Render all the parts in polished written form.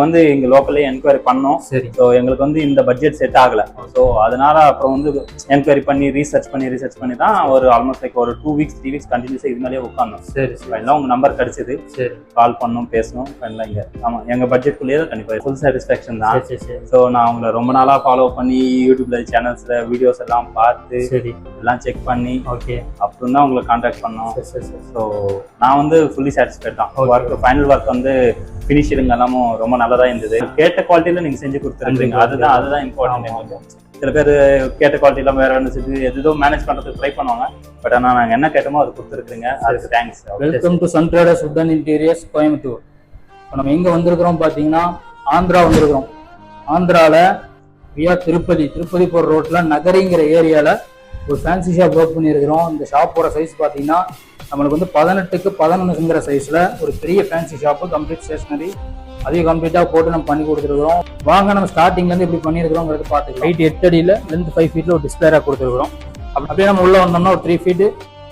வந்து இங்க லோக்கல்லே என்கொயரி பண்ணோம். சரி. ஸோ எங்களுக்கு வந்து இந்த பட்ஜெட் செட் ஆகல. ஸோ அதனால அப்புறம் வந்து என்கொயரி பண்ணி ரீசர்ச் பண்ணி தான் ஒரு ஆல்மோஸ்ட் லைக் ஒரு 2 வீக்ஸ் 3 வீக்ஸ் கண்டினியூஸா இது மேலேயே உட்காந்தோம். சரி. எல்லாம் உங்க நம்பர் கிடைச்சது. சரி. கால் பண்ணோம், பேசணும். எல்லாம் இங்க ஆமா எங்க பட்ஜெட்குள்ளேயே தான் கண்டிப்பா ஃபுல் சாட்டிஸ்ஃபேக்ஷன் தான். சரி. ஸோ நான் அவங்கள ரொம்ப நாளா ஃபாலோ பண்ணி யூடியூப்ல சேனல்ஸ்ல வீடியோஸ் எல்லாம் பார்த்து சரி எல்லாம் செக் பண்ணி ஓகே அப்புறம் தான் உங்களை கான்டாக்ட் பண்ணோம். சரி. ஸோ நான் வந்து ஃபுல்லி சாட்டிஸ்ஃபைட் தான். ஒர்க் ஃபைனல் ஒர்க் வந்து ஃபினிஷிங் எல்லாமும் ரொம்ப நல்லதா இருந்தது. கேட்ட குவாலிட்டியில நீங்க செஞ்சு கொடுத்துருக்கீங்க. அதுதான் இம்பார்ட்டன்ட். எங்களுக்கு சில பேர் கேட்ட குவாலிட்டி இல்லாம வேற என்ன எதோ மேனேஜ் பண்றதுக்கு ட்ரை பண்ணுவாங்க. பட் ஆனால் நாங்கள் என்ன கேட்டோமோ அது கொடுத்துருக்கீங்க. அதுக்கு thanks. Welcome to Sun traders wood and interiors Coimbatore. இப்போ நம்ம எங்கே வந்திருக்கிறோம் பார்த்தீங்கன்னா ஆந்திரா வந்திருக்கிறோம். ஆந்திராவில் வியா திருப்பதி போகிற ரோட்டில் நகரிங்கிற ஏரியாவில் ஒரு ஃபேன்சி ஷாப் ஒர்க் பண்ணியிருக்கிறோம். இந்த ஷாப்போட சைஸ் பார்த்தீங்கன்னா நம்மளுக்கு வந்து 18க்கு 11ங்கிற சைஸில் ஒரு பெரிய ஃபேன்சி ஷாப்பு, கம்ப்ளீட் ஸ்டேஷனரி அதையும் கம்ப்ளீட்டாக போட்டு நம்ம பண்ணி கொடுத்துருக்குறோம். வாங்க நம்ம ஸ்டார்டிங்லேருந்து எப்படி பண்ணியிருக்கிறோங்கிறது பார்த்துக்கலாம். ஹைட் 8 அடியில் லென்த் 5 ஃபீட்டில் ஒரு டிஸ்பிளே ரேக் கொடுத்துருக்குறோம். அப்படியே நம்ம உள்ளே வந்தோம்னா ஒரு 3 ஃபீட்டு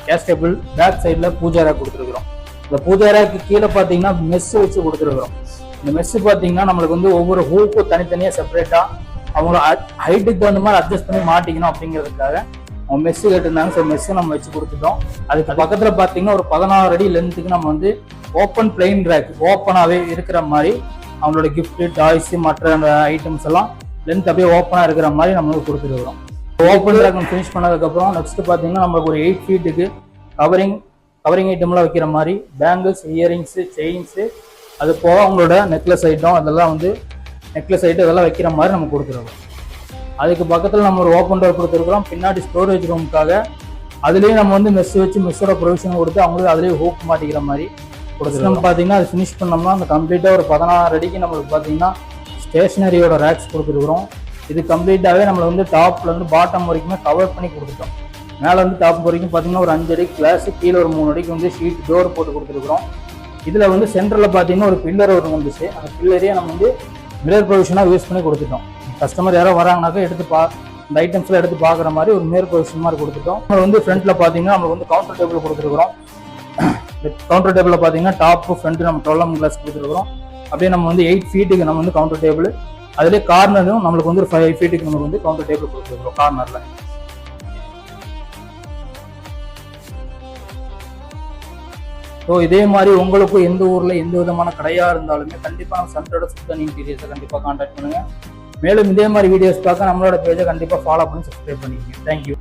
கேஸ் டேபிள், பேக் சைடில் பூஜா ரேக் கொடுத்துருக்குறோம். இந்த பூஜா ரேக்கு கீழே பார்த்தீங்கன்னா மெஸ் வச்சு கொடுத்துருக்குறோம். இந்த மெஸ்ஸு பார்த்தீங்கன்னா நம்மளுக்கு வந்து ஒவ்வொரு ஹூக்கும் தனித்தனியாக செப்பரேட்டாக அவங்க ஹைட்டுக்கு தகுந்த மாதிரி அட்ஜஸ்ட் பண்ணி மாட்டிக்கணும் அப்படிங்கிறதுக்காக அவங்க மெஸ்ஸு கேட்டிருந்தாங்க. ஸோ மெஸ்ஸு நம்ம வச்சு கொடுத்துட்டோம். அதுக்கு பக்கத்தில் பார்த்தீங்கன்னா ஒரு 16 அடி லென்த்துக்கு நம்ம வந்து ஓப்பன் பிளெயின் ரேக் ஓப்பனாகவே இருக்கிற மாதிரி அவங்களோட கிஃப்ட்டு, டாய்ஸு, மற்ற அந்த ஐட்டம்ஸ் எல்லாம் லென்த் அப்படியே ஓப்பனாக இருக்கிற மாதிரி நம்ம வந்து கொடுத்துருக்குறோம். ஓப்பன் ரேக் நம்ம ஃபினிஷ் பண்ணதுக்கப்புறம் நெக்ஸ்ட் பார்த்தீங்கன்னா நம்மளுக்கு ஒரு 8 ஃபீட்டுக்கு கவரிங் ஐட்டம்லாம் வைக்கிற மாதிரி பேங்கிள்ஸ், இயரிங்ஸு, செயின்ஸு, அது போக அவங்களோட நெக்லஸ் ஐட்டம் அதெல்லாம் வந்து நெக்லஸ் ஐட்டம் இதெல்லாம் வைக்கிற மாதிரி நம்ம கொடுத்துருக்கோம். அதுக்கு பக்கத்தில் நம்ம ஒரு ஓப்பன் டோர் கொடுத்துருக்குறோம். பின்னாடி ஸ்டோரேஜ் ரூமுக்காக அதுலேயும் நம்ம வந்து மெஸ் வச்சு மெஸ்ஸோட ப்ரொவிஷன் கொடுத்து அவங்களுக்கு அதுலேயே ஹூக் மாட்டிக்கிற மாதிரி கொடுத்துருக்கோம். நம்ம பார்த்தீங்கன்னா அது ஃபினிஷ் பண்ணோம்னா அந்த கம்ப்ளீட்டாக ஒரு 16 அடிக்கு நம்மளுக்கு பார்த்தீங்கன்னா ஸ்டேஷனரியோட ரேக்ஸ் கொடுத்துருக்குறோம். இது கம்ப்ளீட்டாகவே நம்மளை வந்து டாப்லேருந்து பாட்டம் வரைக்குமே கவர் பண்ணி கொடுத்துட்டோம். மேலே வந்து டாப் வரைக்கும் பார்த்தீங்கன்னா ஒரு 5 அடிக்கு கிளாஸு, கீழே ஒரு 3 அடிக்கு வந்து ஷீட் டோர் போட்டு கொடுத்துருக்குறோம். இதில் வந்து சென்டரில் பார்த்தீங்கன்னா ஒரு பில்லர் ஒரு வந்துச்சு. அந்த பில்லரையே நம்ம வந்து மிரர் ப்ரொவிஷனாக யூஸ் பண்ணி கொடுத்துட்டோம். கஸ்டமர் யாரோ வராங்கனாக்கா இந்த ஐட்டம்ஸ்லாம் எடுத்து பார்க்குற மாதிரி ஒரு மிரர் ப்ரொவிஷன் மாதிரி கொடுத்துட்டோம். நம்ம வந்து ஃப்ரண்ட்டில் பார்த்தீங்கன்னா நம்மளுக்கு வந்து கவுண்டர் டேபிள் கொடுத்துருக்குறோம். கவுண்டர் டேபிளில் பார்த்தீங்கன்னா டாப்பு ஃப்ரண்ட்டு நம்ம 12 கிளாஸ் கொடுத்துருக்குறோம். அப்படியே நம்ம வந்து 8 ஃபீட்டுக்கு நம்ம வந்து கவுண்டர் டேபிள், அதிலே கார்னரும் நம்மளுக்கு வந்து ஒரு 5 ஃபீட்டுக்கு நமக்கு வந்து கவுண்டர் டேபிள் கொடுத்துருக்குறோம் கார்னரில். ஸோ இதே மாதிரி உங்களுக்கும் எந்த ஊரில் எந்த விதமான கடையாக இருந்தாலுமே கண்டிப்பாக நம்ம சன் ட்ரேடர்ஸ் வுட் அண்ட் இன்டீரியர்ஸை கண்டிப்பாக கான்டாக்ட் பண்ணுங்கள். மேலும் இதே மாதிரி வீடியோஸ் பார்க்க நம்மளோட பேஜை கண்டிப்பாக ஃபாலோ பண்ணி சப்ஸ்கிரைப் பண்ணிக்கோங்க. தேங்க்யூ.